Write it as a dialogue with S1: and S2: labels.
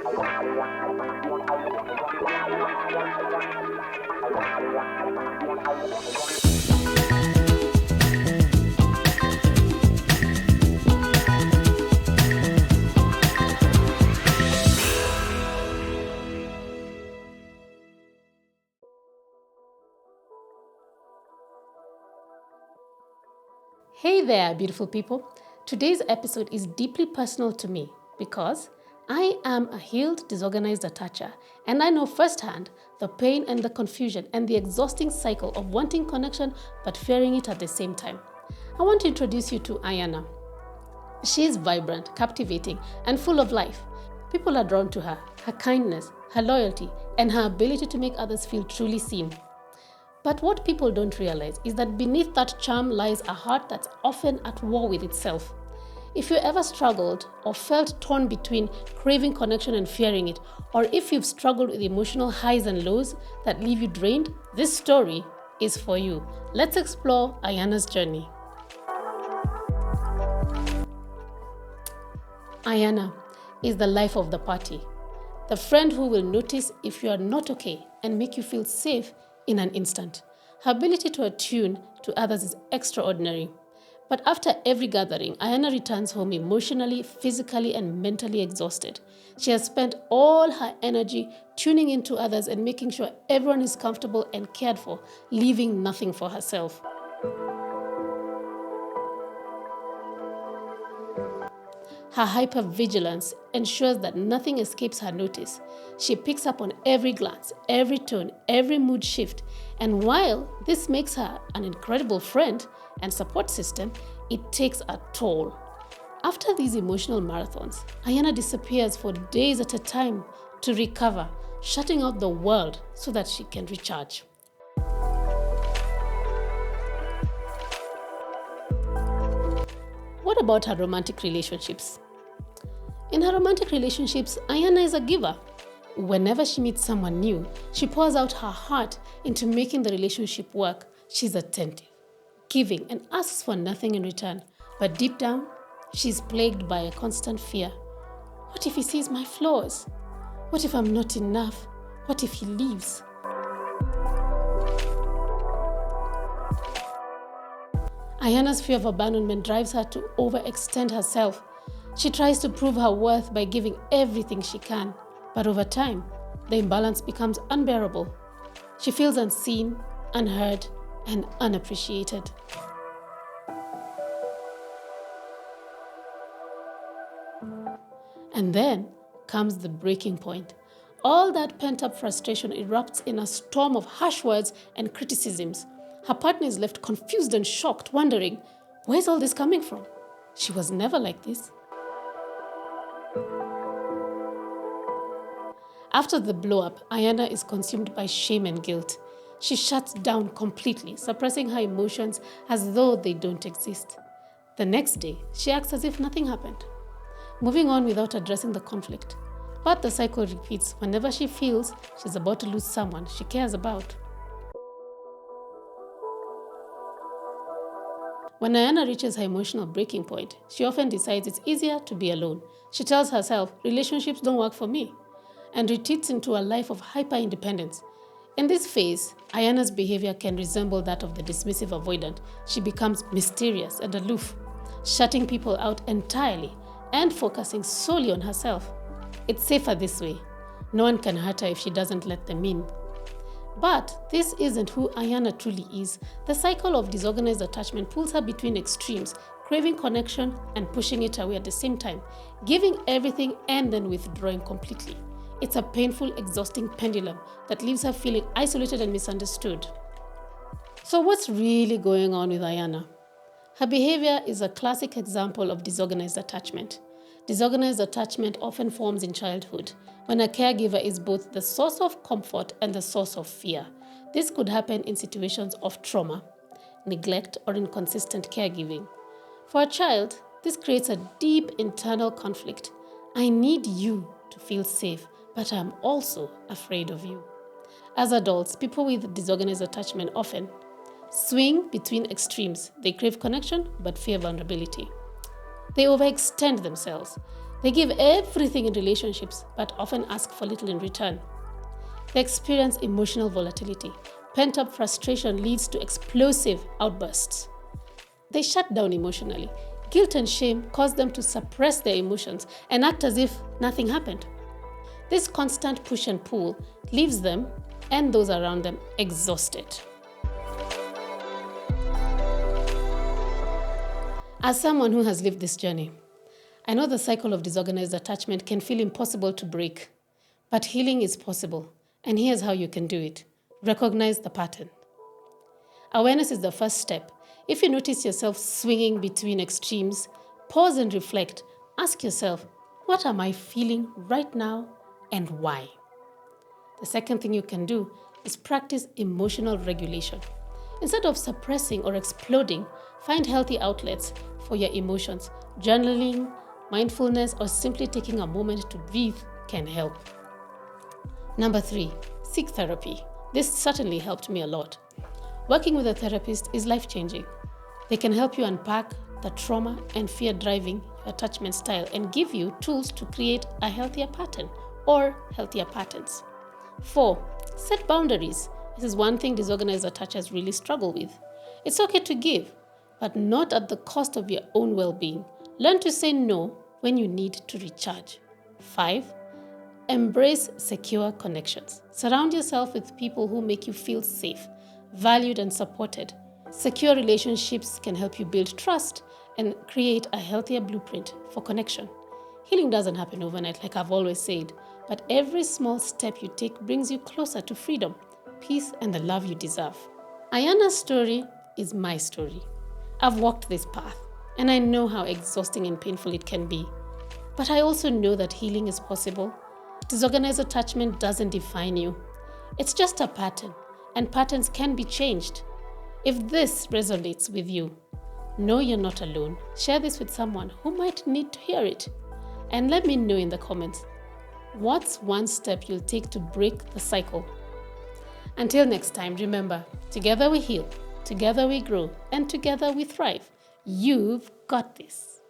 S1: Hey there, beautiful people. Today's episode is deeply personal to me because I am a healed, disorganized attacher, and I know firsthand the pain and the confusion and the exhausting cycle of wanting connection but fearing it at the same time. I want to introduce you to Ayana. She is vibrant, captivating, and full of life. People are drawn to her kindness, her loyalty, and her ability to make others feel truly seen. But what people don't realize is that beneath that charm lies a heart that's often at war with itself. If you ever struggled or felt torn between craving connection and fearing it, or if you've struggled with emotional highs and lows that leave you drained, this story is for you. Let's explore Ayana's journey. Ayana is the life of the party, the friend who will notice if you are not okay and make you feel safe in an instant. Her ability to attune to others is extraordinary. But after every gathering, Ayana returns home emotionally, physically, and mentally exhausted. She has spent all her energy tuning into others and making sure everyone is comfortable and cared for, leaving nothing for herself. Her hypervigilance ensures that nothing escapes her notice. She picks up on every glance, every tone, every mood shift. And while this makes her an incredible friend and support system, it takes a toll. After these emotional marathons, Ayana disappears for days at a time to recover, shutting out the world so that she can recharge. What about her romantic relationships? In her romantic relationships, Ayana is a giver. Whenever she meets someone new, she pours out her heart into making the relationship work. She's attentive, giving, and asks for nothing in return. But deep down, she's plagued by a constant fear. What if he sees my flaws? What if I'm not enough? What if he leaves? Ayana's fear of abandonment drives her to overextend herself. She tries to prove her worth by giving everything she can, but over time, the imbalance becomes unbearable. She feels unseen, unheard, and unappreciated. And then comes the breaking point. All that pent-up frustration erupts in a storm of harsh words and criticisms. Her partner is left confused and shocked, wondering, where's all this coming from? She was never like this. After the blow-up, Ayana is consumed by shame and guilt. She shuts down completely, suppressing her emotions as though they don't exist. The next day, she acts as if nothing happened, moving on without addressing the conflict. But the cycle repeats whenever she feels she's about to lose someone she cares about. When Ayana reaches her emotional breaking point, she often decides it's easier to be alone. She tells herself, relationships don't work for me, and retreats into a life of hyper-independence. In this phase, Ayana's behavior can resemble that of the dismissive avoidant. She becomes mysterious and aloof, shutting people out entirely and focusing solely on herself. It's safer this way. No one can hurt her if she doesn't let them in. But this isn't who Ayana truly is. The cycle of disorganized attachment pulls her between extremes, craving connection and pushing it away at the same time, giving everything and then withdrawing completely. It's a painful, exhausting pendulum that leaves her feeling isolated and misunderstood. So what's really going on with Ayana? Her behavior is a classic example of disorganized attachment. Disorganized attachment often forms in childhood, when a caregiver is both the source of comfort and the source of fear. This could happen in situations of trauma, neglect, or inconsistent caregiving. For a child, this creates a deep internal conflict. I need you to feel safe, but I'm also afraid of you. As adults, people with disorganized attachment often swing between extremes. They crave connection but fear vulnerability. They overextend themselves, They give everything in relationships, but often ask for little in return. They experience emotional volatility. Pent-up frustration leads to explosive outbursts. They shut down emotionally. Guilt and shame cause them to suppress their emotions and act as if nothing happened. This constant push and pull leaves them and those around them exhausted. As someone who has lived this journey, I know the cycle of disorganized attachment can feel impossible to break, but healing is possible, and here's how you can do it. Recognize the pattern. Awareness is the first step. If you notice yourself swinging between extremes, pause and reflect. Ask yourself, what am I feeling right now and why? The second thing you can do is practice emotional regulation. Instead of suppressing or exploding, find healthy outlets for your emotions. Journaling, mindfulness, or simply taking a moment to breathe can help. Number 3, seek therapy. This certainly helped me a lot. Working with a therapist is life-changing. They can help you unpack the trauma and fear driving your attachment style and give you tools to create a healthier pattern or healthier patterns. 4, set boundaries. This is one thing disorganized attachers really struggle with. It's okay to give, but not at the cost of your own well-being. Learn to say no when you need to recharge. 5, embrace secure connections. Surround yourself with people who make you feel safe, valued, and supported. Secure relationships can help you build trust and create a healthier blueprint for connection. Healing doesn't happen overnight, like I've always said, but every small step you take brings you closer to freedom, peace, and the love you deserve. Ayana's story is my story. I've walked this path, and I know how exhausting and painful it can be. But I also know that healing is possible. Disorganized attachment doesn't define you. It's just a pattern, and patterns can be changed. If this resonates with you, know you're not alone. Share this with someone who might need to hear it. And let me know in the comments, what's one step you'll take to break the cycle? Until next time, remember, together we heal, together we grow, and together we thrive. You've got this.